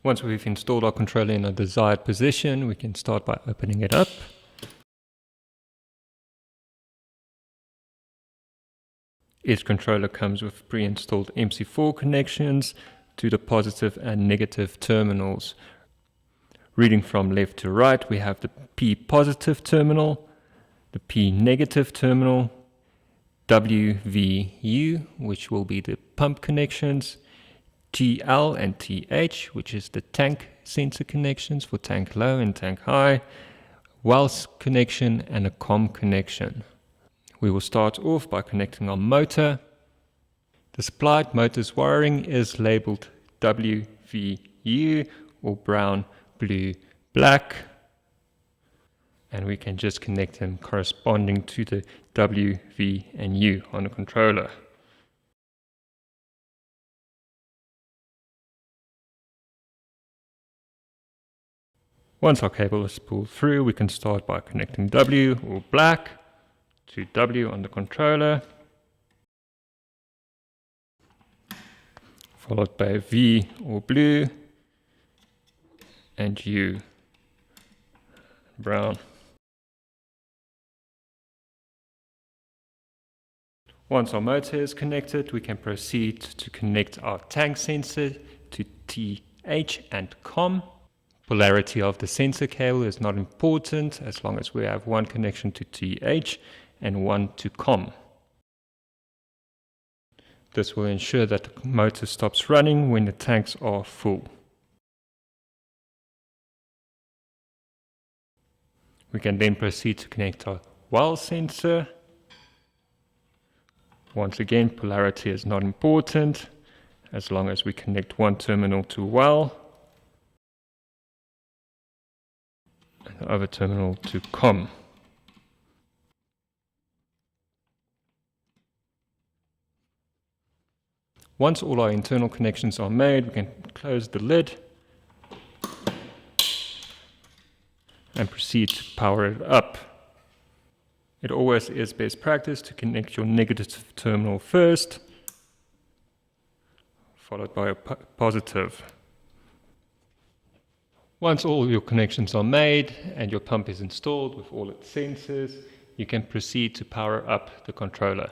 Once we've installed our controller in a desired position, we can start by opening it up. Each controller comes with pre-installed MC4 connections to the positive and negative terminals. Reading from left to right, we have the P positive terminal, the P negative terminal, WVU, which will be the pump connections, TL and TH, which is the tank sensor connections for tank low and tank high, wells connection, and a COM connection. We will start off by connecting our motor. The supplied motor's wiring is labeled WVU, or brown, blue, black, and we can just connect them corresponding to the W, V and U on the controller. Once our cable is pulled through, we can start by connecting W, or black, to W on the controller, followed by V, or blue, and U, brown. Once our motor is connected, we can proceed to connect our tank sensor to TH and COM. Polarity of the sensor cable is not important as long as we have one connection to TH and one to COM. This will ensure that the motor stops running when the tanks are full. We can then proceed to connect our well sensor. Once again, polarity is not important as long as we connect one terminal to well and the other terminal to COM. Once all our internal connections are made, we can close the lid and proceed to power it up. It always is best practice to connect your negative terminal first, followed by a positive. Once all your connections are made and your pump is installed with all its sensors, you can proceed to power up the controller.